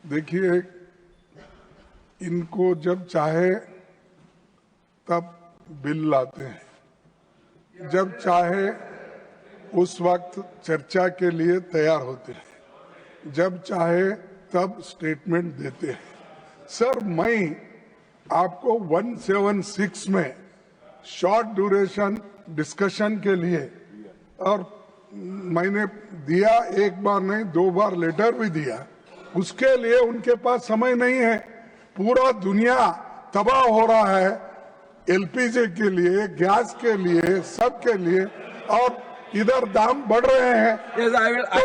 देखिए, इनको जब चाहे तब बिल लाते हैं, जब चाहे उस वक्त चर्चा के लिए तैयार होते हैं, जब चाहे तब स्टेटमेंट देते हैं। सर, मैं आपको 176 में शॉर्ट ड्यूरेशन डिस्कशन के लिए, और मैंने दिया, एक बार नहीं 2 बार लेटर भी दिया, उसके लिए उनके पास समय नहीं है। पूरा दुनिया तबाह हो रहा है एलपीजी के लिए, गैस के लिए, सब के लिए, और इधर दाम बढ़ रहे हैं। Yes, I will. So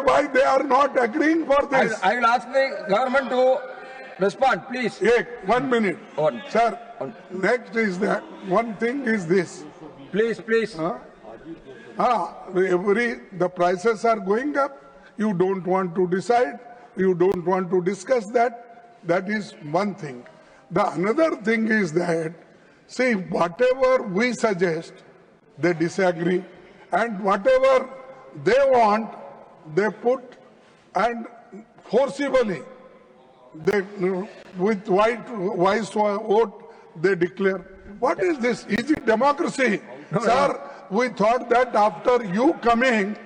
why they are not agreeing for this? I will ask the government to respond, please. 1 minute, On. sir. Next is that one thing is this. Please. The prices are going up. You don't want to decide. You don't want to discuss that. That is one thing. The another thing is that, see, whatever we suggest, they disagree, and whatever they want, they put, and forcibly, they, with wise vote, they declare. What is this? Is it democracy? Sir, we thought that after you coming,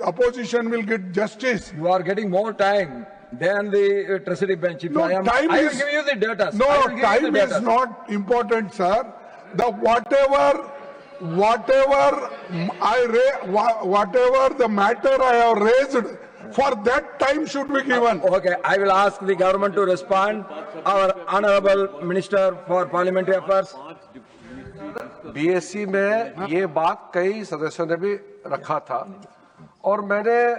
opposition will get justice. You are getting more time than the treasury bench. If No, I will give you the data. No, time is not important, sir. The whatever the matter I have raised, for that time should be given. Okay, I will ask the government to respond. Our Honorable Minister for Parliamentary Affairs. BSc में ये बात कई सदस्यों ने भी रखा था, और मैंने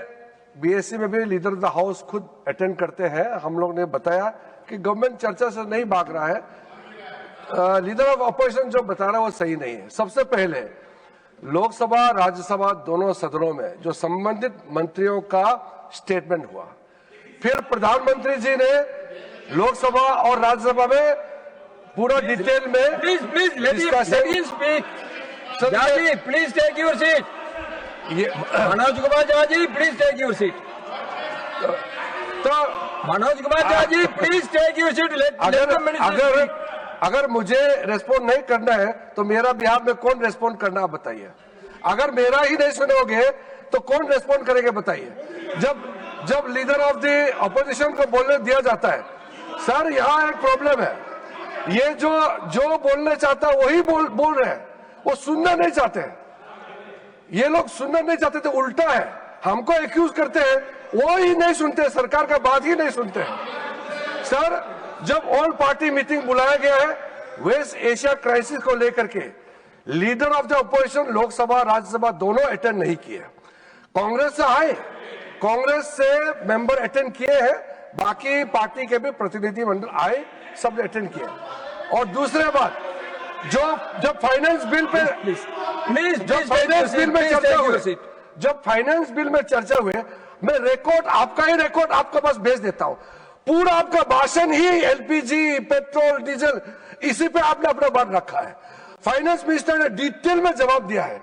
बीएससी में भी लीडर ऑफ द हाउस खुद अटेंड करते हैं। हम लोग ने बताया कि गवर्नमेंट चर्चा से नहीं भाग रहा है, लीडर ऑफ अपोजिशन जो बता रहा है वो सही नहीं है। सबसे पहले लोकसभा राज्यसभा दोनों सदनों में जो संबंधित मंत्रियों का स्टेटमेंट हुआ, फिर प्रधानमंत्री जी ने लोकसभा और राज्यसभा में पूरा डिटेल में Please, let him speak. Jaji, please take your seat. Manoj Kumar Jaji, please take your seat. तो Manoj Kumar Jaji, please take your seat. Let the minister speak. अगर मुझे रेस्पॉन्ड नहीं करना है तो मेरा बिहार में कौन रेस्पॉन्ड करना, आप बताइए। अगर मेरा ही नहीं सुनोगे तो कौन रेस्पॉन्ड करेंगे, बताइए। जब लीडर ऑफ द अपोजिशन को बोलने दिया जाता है, सर यहाँ एक प्रॉब्लम है, ये जो बोलना चाहता है वही बोल रहे हैं, वो सुनना नहीं चाहते हैं। ये लोग सुनना नहीं चाहते तो उल्टा है, हमको एक्यूज करते हैं, वो ही नहीं सुनते, सरकार का बात ही नहीं सुनते हैं। सर, जब ऑल पार्टी मीटिंग बुलाया गया है वेस्ट एशिया क्राइसिस को लेकर के, leader of the opposition Lok Sabha Rajya Sabha दोनों अटेंड नहीं किए। कांग्रेस से आए, कांग्रेस से मेंबर अटेंड किए हैं, बाकी पार्टी के भी प्रतिनिधि मंडल आए, सब अटेंड किए। और दूसरे बात, जब फाइनेंस बिल पे जब फाइनेंस बिल में चर्चा हुए, मैं रिकॉर्ड, आपका ही रिकॉर्ड आपके पास भेज देता हूं। पूरा आपका भाषण ही एलपीजी, पेट्रोल, डीजल, इसी पे आपने अपना बात रखा है। फाइनेंस मिनिस्टर ने डिटेल में जवाब दिया है,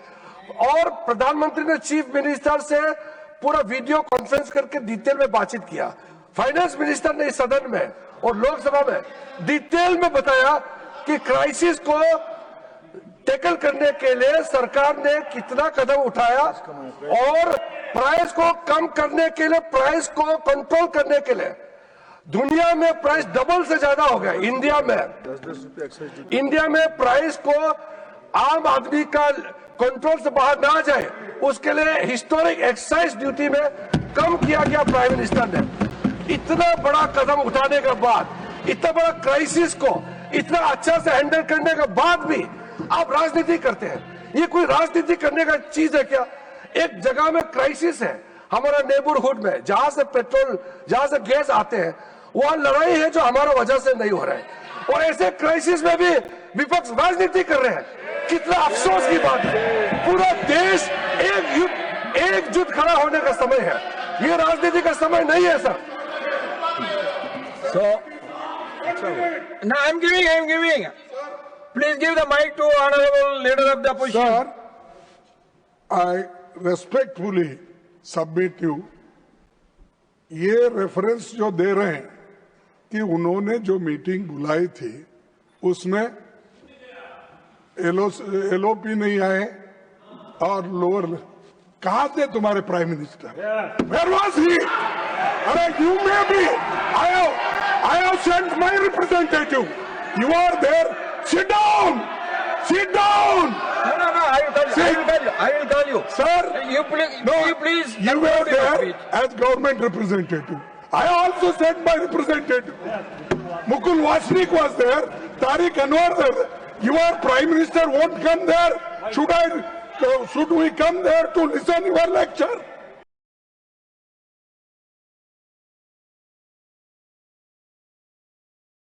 और प्रधानमंत्री ने चीफ मिनिस्टर से पूरा वीडियो कॉन्फ्रेंस करके डिटेल में बातचीत किया। फाइनेंस मिनिस्टर ने इस सदन में और लोकसभा में डिटेल में बताया कि क्राइसिस को टैकल करने के लिए सरकार ने कितना कदम उठाया, और प्राइस को कम करने के लिए, प्राइस को कंट्रोल करने के लिए दुनिया में प्राइस डबल से ज्यादा हो गया। इंडिया में प्राइस को आम आदमी का कंट्रोल से बाहर ना जाए, उसके लिए हिस्टोरिक एक्साइज ड्यूटी में कम किया गया। प्राइम मिनिस्टर ने इतना बड़ा कदम उठाने के बाद, इतना बड़ा क्राइसिस को इतना अच्छा से हैंडल करने के बाद भी आप राजनीति करते हैं। ये कोई राजनीति करने का चीज है क्या? एक जगह में क्राइसिस है, हमारा नेबरहुड में, जहां से पेट्रोल, जहां से गैस आते हैं, वहां लड़ाई है जो हमारा वजह से नहीं हो रहा है, और ऐसे क्राइसिस में भी विपक्ष राजनीति कर रहे हैं। कितना अफसोस की बात है। पूरा देश एकजुट खड़ा होने का समय है, ये राजनीति का समय नहीं है sir. So, now I'm giving. Please give the mic to Honorable Leader of the Opposition. Sir, I respectfully submit you ये रेफरेंस जो दे रहे हैं कि उन्होंने जो मीटिंग बुलाई थी उसमें एलओपी नहीं आए और लोअर कहा थे तुम्हारे prime minister? Where was he? अरे you may be I have sent my representative. You are there. Sit down. Sit down. No, I will tell you. I will tell you. Sir, you please. You were there as government representative. I also sent my representative. Mukul Vashnik was there. Tariq Anwar there. Your Prime Minister won't come there. Should we come there to listen your lecture?